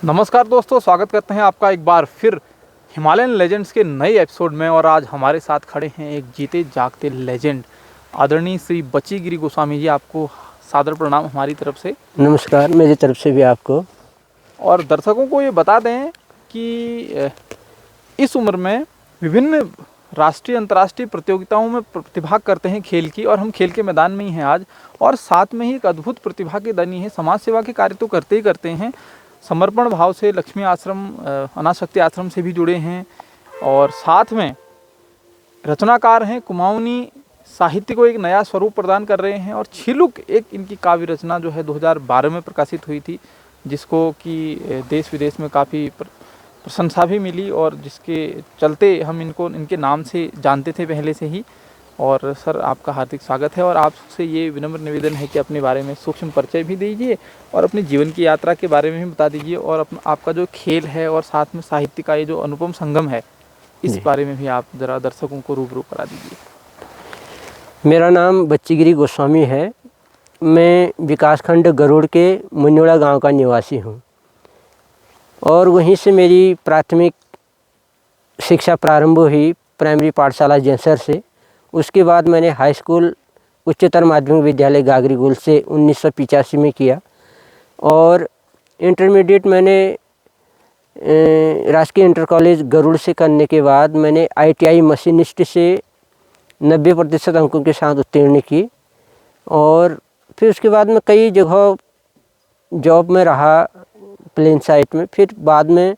नमस्कार दोस्तों, स्वागत करते हैं आपका एक बार फिर हिमालयन लेजेंड्स के नए एपिसोड में। और आज हमारे साथ खड़े हैं एक जीते जागते लेजेंड आदरणीय श्री बच्ची गिरी गोस्वामी जी। आपको सादर प्रणाम हमारी तरफ से। नमस्कार मेरी तरफ से भी आपको। और दर्शकों को ये बता दें कि इस उम्र में विभिन्न राष्ट्रीय अंतर्राष्ट्रीय प्रतियोगिताओं में प्रतिभाग करते हैं खेल की, और हम खेल के मैदान में ही हैं आज। और साथ में ही एक अद्भुत प्रतिभा के धनी है, समाज सेवा के कार्य तो करते ही करते हैं, समर्पण भाव से लक्ष्मी आश्रम अनाशक्ति आश्रम से भी जुड़े हैं, और साथ में रचनाकार हैं, कुमाऊनी साहित्य को एक नया स्वरूप प्रदान कर रहे हैं। और छिलुक एक इनकी काव्य रचना जो है 2012 में प्रकाशित हुई थी, जिसको कि देश विदेश में काफ़ी प्रशंसा भी मिली, और जिसके चलते हम इनको इनके नाम से जानते थे पहले से ही। और सर, आपका हार्दिक स्वागत है, और आपसे ये विनम्र निवेदन है कि अपने बारे में सूक्ष्म परिचय भी दीजिए और अपनी जीवन की यात्रा के बारे में भी बता दीजिए, और आपका जो खेल है और साथ में साहित्य का ये जो अनुपम संगम है, इस बारे में भी आप ज़रा दर्शकों को रूबरू करा दीजिए। मेरा नाम बच्ची गिरी गोस्वामी है। मैं विकासखंड गरुड़ के मुन्योड़ा गांव का निवासी हूं, और वहीं से मेरी प्राथमिक शिक्षा प्रारंभ हुई प्राइमरी पाठशाला जैंसर से। उसके बाद मैंने हाई स्कूल उच्चतर माध्यमिक विद्यालय गागरीगुल से 1985 में किया, और इंटरमीडिएट मैंने राजकीय इंटर कॉलेज गरुड़ से करने के बाद मैंने ITI मशीनिस्ट से 90% अंकों के साथ उत्तीर्ण की। और फिर उसके बाद में कई जगह जॉब में रहा, प्लेन साइट में। फिर बाद में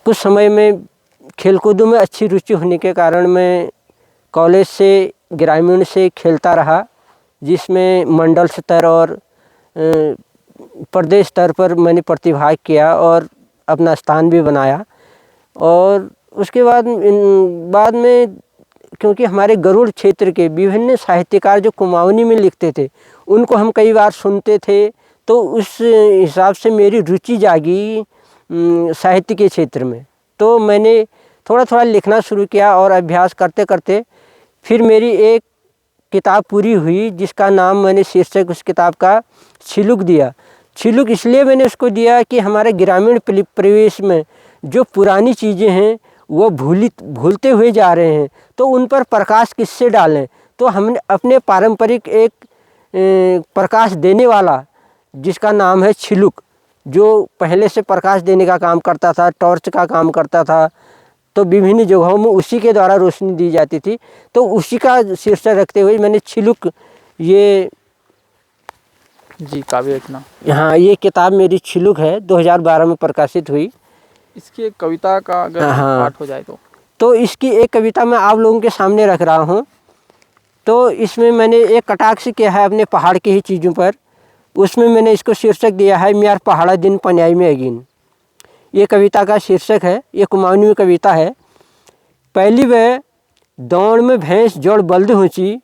कुछ समय में खेलकूद में अच्छी रुचि होने के कारण मैं कॉलेज से ग्रामीण से खेलता रहा, जिसमें मंडल स्तर और प्रदेश स्तर पर मैंने प्रतिभाग किया और अपना स्थान भी बनाया। और उसके बाद में क्योंकि हमारे गरुड़ क्षेत्र के विभिन्न साहित्यकार जो कुमाऊनी में लिखते थे, उनको हम कई बार सुनते थे, तो उस हिसाब से मेरी रुचि जागी साहित्य के क्षेत्र में। तो मैंने थोड़ा थोड़ा लिखना शुरू किया, और अभ्यास करते करते फिर मेरी एक किताब पूरी हुई, जिसका नाम मैंने शीर्षक उस किताब का छिलुक दिया। छिलुक इसलिए मैंने उसको दिया कि हमारे ग्रामीण परिवेश में जो पुरानी चीज़ें हैं वो भूलते हुए जा रहे हैं, तो उन पर प्रकाश किससे डालें। तो हमने अपने पारंपरिक एक प्रकाश देने वाला, जिसका नाम है छिलुक, जो पहले से प्रकाश देने का काम करता था, टॉर्च का काम करता था, तो विभिन्न जगहों में उसी के द्वारा रोशनी दी जाती थी। तो उसी का शीर्षक रखते हुए मैंने छिलुक ये जी काव्य रचना, हाँ, ये किताब मेरी छिलुक है, 2012 में प्रकाशित हुई। इसकी एक कविता का अगर पाठ हो जाए तो इसकी एक कविता मैं आप लोगों के सामने रख रहा हूँ। तो इसमें मैंने एक कटाक्ष किया है अपने पहाड़ की ही चीज़ों पर। उसमें मैंने इसको शीर्षक दिया है म्यार पहाड़ा दिन पन्याई में अगिन। ये कविता का शीर्षक है, ये कुमाऊनी में कविता है। पहली वह दौड़ में भैंस जोड़ बल्द ऊँची,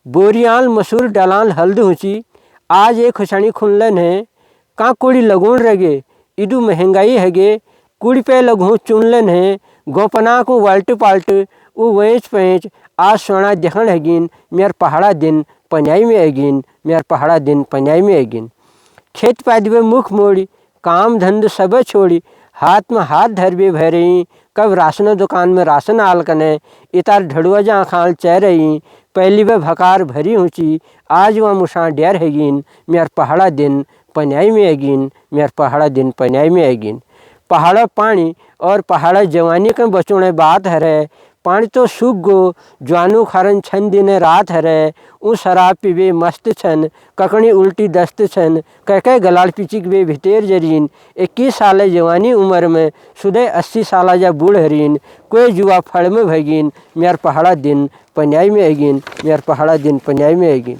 बोरियाल मसूर डलाल हल्द ऊँची, आज एक खुशनी खुनलन है, का कुड़ी लगोन रगे, इडू महंगाई हैगे, कुड़ी पे लगू चुनलन है, गोपना को वाल्ट पाल्ट वो वेच पैंच, आज सोना देखन हैगिन, मेर पहाड़ा दिन पन्याई में अगिन, मेर पहाड़ा दिन पन्याई में अगिन। खेत पैदवे मुख मोड़ी, काम धंध सब छोड़ी, हाथ में हाथ धरबे भरई, कब राशन दुकान में राशन आल कने, इतार ढड़ुआ जा खाल चह रही, पहली वे भकार भरी ऊँची, आज वह मुसा डेर हैगिन, मेर पहाड़ा दिन पन्याई में अगिन, मेर पहाड़ा दिन पन्याई में अगिन। पहाड़ा पानी और पहाड़ा जवानी के बचोने बात हरे, पानी तो सूख गो, ज्वानु खारन छन दिन रात हरे, ऊ शराब पीबे मस्त छन, ककड़ी उल्टी दस्त छन, कह गलाड़ पिचिक बे भितेर जरीन, 21 साल जवानी उम्र में सुदय 80 साल जा बूढ़ हरीन, कोई जुआ फड़ में भगिन, मेर पहाड़ा दिन पन्याई में अगिन, मेर पहाड़ा दिन पन्याई में अगिन।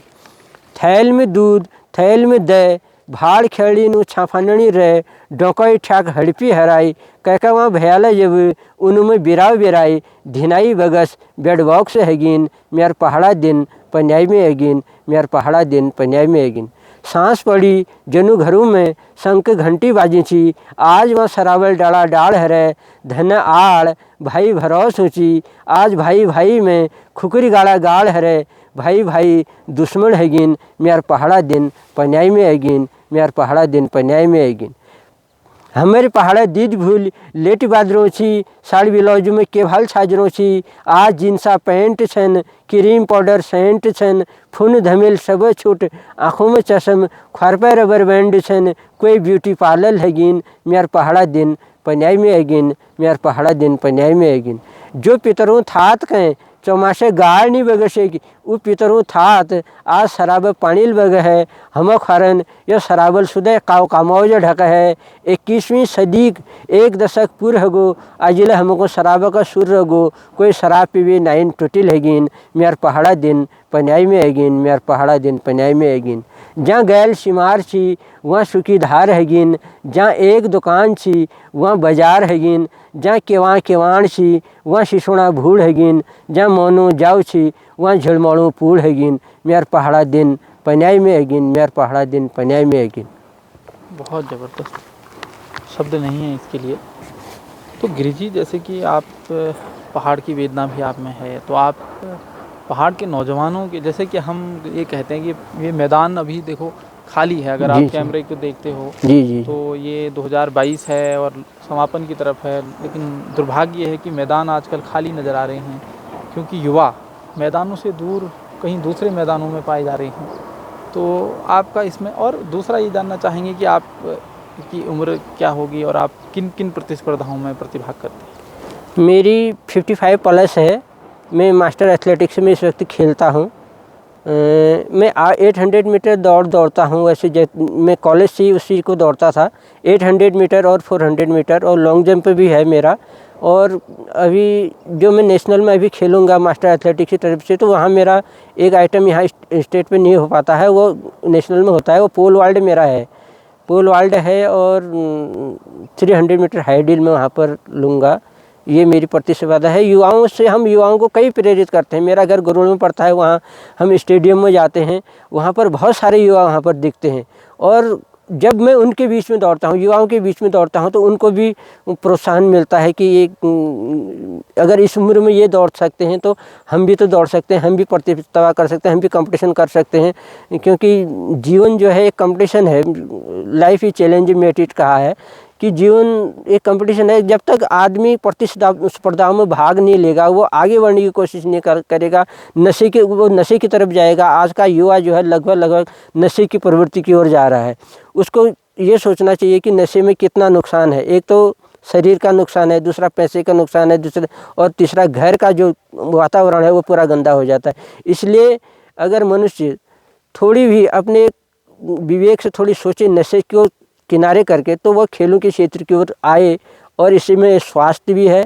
थैल में दूध थैल में दे, भाड़ खेड़ी नु छाफाननी रहे, डोकई ठाक हड़पी हराई, कहका वहाँ भयाला जब उनमें बिराव बिराई, धिनाई बगस बेड बॉक्स हैगिन, मेर पहाड़ा दिन पन्याई में अगिन, मेर पहाड़ा दिन पन्याई में अगिन। सांस पड़ी जनु घरों में शंख घंटी बाजी छी, आज वहाँ सरावल डाला डाल हरे, धन आड़ भाई भरोस ऊँची, आज भाई भाई में खुकरी गाड़ा गाड़ हरे, भाई भाई दुश्मन हैगिन, मेर पहाड़ा दिन पन्याई में अगिन, मेर पहाड़ा दिन पन्याई में अगिन। हमारे पहाड़ा दीद भूल लेट बादरों छी साड़ी ब्लाउज में केवल छाजरों छी आज जिनसा पैंट छन क्रीम पाउडर सेंट छन फुन धमेल सब छूट आँखों में चश्म ख्वारपा रबर बैंड छन कोई ब्यूटी पार्लर हैगिन मेर पहाड़ा दिन पन्याई में हैगिन मेर पहाड़ा दिन पन्याई में हैगिन जो पितरों थात कहें चौमासे गाड़ नहीं बग से वो पितरों थात आज शराब पानील बग है हम खरन यह शराबल सुदय काव कामौज ढक है 21वीं सदी एक दशक पूर्व गो अजिला हमको शराब का सुर गो कोई शराब पीवे नाइन टोटिल हैगिन मेर पहाड़ा दिन पन्याई में हैगिन मेर पहाड़ा दिन पन्याई में हैगिन जहाँ गैल सिमार छी वहाँ सुखी धार हैगिन जहाँ एक दुकान छी वहाँ बाजार हैगिन जहाँ केवाण छी वहाँ सिसोड़ा भूड़ हैगिन जहाँ मोनो जाऊ छी वहाँ झलमड़ू पूड़ हैगिन मेर पहाड़ा दिन पन्याई में हैगिन मेर पहाड़ा दिन पन्याई में हैगिन। बहुत ज़बरदस्त शब्द नहीं है इसके लिए। तो गिरिजी जी, जैसे कि आप पहाड़ की वेदना भी आप में है, तो आप पहाड़ के नौजवानों के, जैसे कि हम ये कहते हैं कि ये मैदान अभी देखो खाली है, अगर आप कैमरे को देखते हो जी तो ये 2022 है और समापन की तरफ है, लेकिन दुर्भाग्य है कि मैदान आजकल खाली नज़र आ रहे हैं क्योंकि युवा मैदानों से दूर कहीं दूसरे मैदानों में पाए जा रहे हैं। तो आपका इसमें, और दूसरा ये जानना चाहेंगे कि आप की उम्र क्या होगी और आप किन किन प्रतिस्पर्धाओं में प्रतिभाग करते हैं? मेरी 55 प्लस है। मैं मास्टर एथलेटिक्स में इस वक्त खेलता हूँ। मैं 800 मीटर दौड़ता हूँ। वैसे मैं कॉलेज से उस चीज़ को दौड़ता था, 800 मीटर और 400 मीटर, और लॉन्ग जंप भी है मेरा। और अभी जो मैं नेशनल में अभी खेलूँगा मास्टर एथलेटिक्स की तरफ से, तो वहाँ मेरा एक आइटम यहाँ स्टेट पे नहीं हो पाता है, वो नेशनल में होता है, वो पोल वाल्ड मेरा है, पोल वाल्ड है। और 300 मीटर हाई डील में वहाँ पर लूँगा। ये मेरी प्रतिस्पर्धा है। युवाओं से, हम युवाओं को कई प्रेरित करते हैं। मेरा घर गुरुड़ में पड़ता है, वहाँ हम स्टेडियम में जाते हैं, वहाँ पर बहुत सारे युवा वहाँ पर दिखते हैं। और जब मैं उनके बीच में दौड़ता हूँ, युवाओं के बीच में दौड़ता हूँ, तो उनको भी प्रोत्साहन मिलता है कि ये अगर इस उम्र में ये दौड़ सकते हैं तो हम भी तो दौड़ सकते हैं, हम भी प्रतियोगिता कर सकते हैं, हम भी कंपटीशन कर सकते हैं। क्योंकि जीवन जो है एक कंपटीशन है, लाइफ इज चैलेंज मेट कहा है कि जीवन एक कंपटीशन है। जब तक आदमी प्रतिस्पर्धाओं में भाग नहीं लेगा, वो आगे बढ़ने की कोशिश नहीं करेगा, वो नशे की तरफ जाएगा। आज का युवा जो है लगभग नशे की प्रवृत्ति की ओर जा रहा है। उसको ये सोचना चाहिए कि नशे में कितना नुकसान है। एक तो शरीर का नुकसान है, दूसरा पैसे का नुकसान है, और तीसरा घर का जो वातावरण है वो पूरा गंदा हो जाता है। इसलिए अगर मनुष्य थोड़ी भी अपने विवेक से थोड़ी सोचे नशे को किनारे करके, तो वह खेलों के क्षेत्र की ओर आए। और इसमें स्वास्थ्य भी है,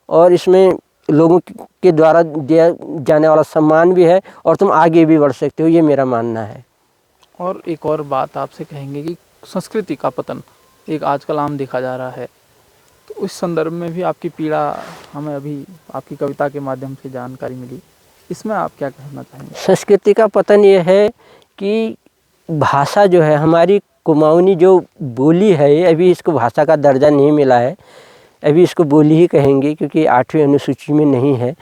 और इसमें लोगों के द्वारा दिया जाने वाला सम्मान भी है, और तुम आगे भी बढ़ सकते हो, ये मेरा मानना है। और एक और बात आपसे कहेंगे कि संस्कृति का पतन एक आजकल आम देखा जा रहा है, तो इस संदर्भ में भी आपकी पीड़ा हमें अभी आपकी कविता के माध्यम से जानकारी मिली, इसमें आप क्या कहना चाहेंगे? संस्कृति का पतन ये है कि भाषा जो है हमारी कुमाऊनी जो बोली है, अभी इसको भाषा का दर्जा नहीं मिला है, अभी इसको बोली ही कहेंगे क्योंकि 8वीं अनुसूची में नहीं है।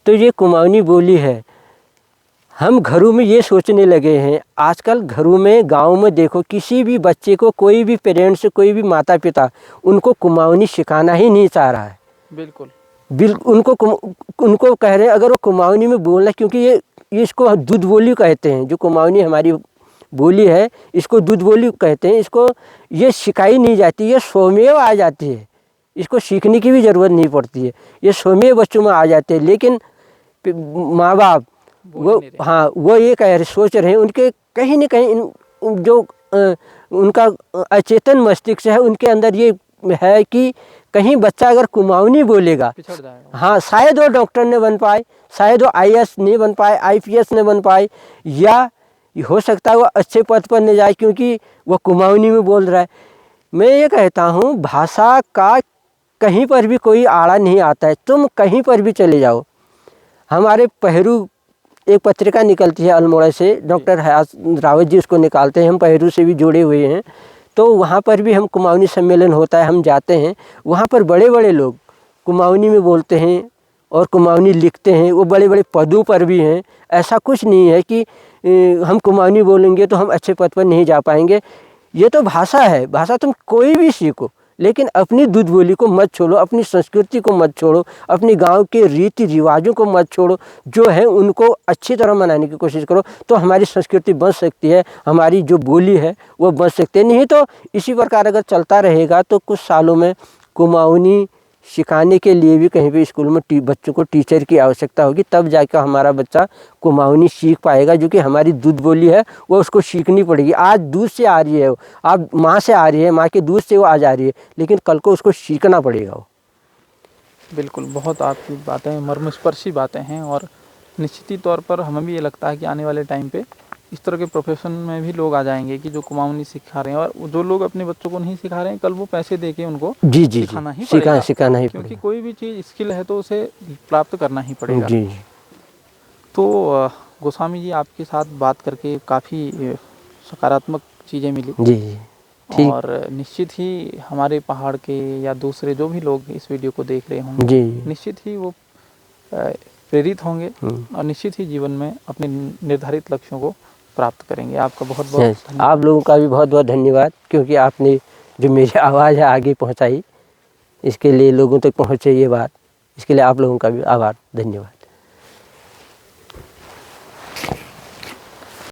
तो ये कुमाऊनी बोली है। हम घरों में ये सोचने लगे हैं, आजकल घरों में, गांव में देखो, किसी भी बच्चे को, कोई भी पेरेंट्स, कोई भी माता पिता उनको कुमाऊनी सिखाना ही नहीं चाह रहा है। बिल्कुल उनको कह रहे हैं अगर वो कुमाऊनी में बोलना, क्योंकि ये इसको दूध बोली कहते हैं। जो कुमाऊनी हमारी बोली है, इसको दूध बोली कहते हैं। इसको ये सिखाई नहीं जाती, ये स्वमेव आ जाती है, इसको सीखने की भी ज़रूरत नहीं पड़ती है, ये स्वमेव बच्चों में आ जाते हैं। लेकिन माँ बाप वो ये सोच रहे हैं, उनके कहीं न कहीं जो उनका अचेतन मस्तिष्क है, उनके अंदर ये है कि कहीं बच्चा अगर कुमाऊनी बोलेगा, हाँ, शायद वो डॉक्टर नहीं बन पाए, शायद वो IAS नहीं बन पाए, IPS नहीं बन पाए, या हो सकता है वो अच्छे पद पर नहीं जाए क्योंकि वो कुमाऊनी में बोल रहा है। मैं ये कहता हूँ, भाषा का कहीं पर भी कोई आड़ा नहीं आता है। तुम कहीं पर भी चले जाओ। हमारे पहरू एक पत्रिका निकलती है अल्मोड़ा से, डॉक्टर हयात रावत जी उसको निकालते हैं, हम पहरू से भी जुड़े हुए हैं। तो वहाँ पर भी हम कुमाऊनी सम्मेलन होता है, हम जाते हैं, वहाँ पर बड़े बड़े लोग कुमाऊनी में बोलते हैं और कुमाऊनी लिखते हैं, वो बड़े बड़े पदों पर भी हैं। ऐसा कुछ नहीं है कि हम कुमाऊनी बोलेंगे तो हम अच्छे पद पर नहीं जा पाएंगे। ये तो भाषा है, भाषा तुम कोई भी सीखो, लेकिन अपनी दूध बोली को मत छोड़ो, अपनी संस्कृति को मत छोड़ो, अपने गांव के रीति रिवाजों को मत छोड़ो, जो है उनको अच्छी तरह मनाने की कोशिश करो, तो हमारी संस्कृति बच सकती है, हमारी जो बोली है वो बच सकती है। नहीं तो इसी प्रकार अगर चलता रहेगा तो कुछ सालों में कुमाऊनी सिखाने के लिए भी कहीं भी स्कूल में बच्चों को टीचर की आवश्यकता होगी, तब जाकर हमारा बच्चा कुमाऊनी सीख पाएगा। जो कि हमारी दूध बोली है वो उसको सीखनी पड़ेगी। आज दूध से आ रही है वो, अब माँ से आ रही है, माँ के दूध से वो आज आ रही है, लेकिन कल को उसको सीखना पड़ेगा वो। बिल्कुल, बहुत आपकी बातें मर्मस्पर्शी बातें हैं और निश्चित तौर पर हमें भी ये लगता है कि आने वाले टाइम पे इस तरह के प्रोफेशन में भी लोग आ जाएंगे कि जो कुमाऊनी सिखा रहे हैं, और जो लोग अपने बच्चों को नहीं सिखा रहे हैं कल वो पैसे दे के उनको सिखाना ही पड़ेगा, क्योंकि कोई भी चीज़ स्किल है तो उसे प्राप्त करना ही पड़ेगा। जी। तो गोस्वामी जी, आपके साथ बात करके काफ़ी सकारात्मक चीज़ें मिली जी ठीक। और निश्चित ही हमारे पहाड़ के या दूसरे जो भी लोग इस वीडियो को देख रहे होंगे जी निश्चित ही वो प्रेरित होंगे और निश्चित ही जीवन में अपने निर्धारित लक्ष्यों को प्राप्त करेंगे। आपका बहुत बहुत धन्यवाद। आप लोगों का भी बहुत बहुत धन्यवाद, क्योंकि आपने जो मेरी आवाज़ है आगे पहुंचाई, इसके लिए लोगों तक पहुंचे ये बात, इसके लिए आप लोगों का भी आभार, धन्यवाद।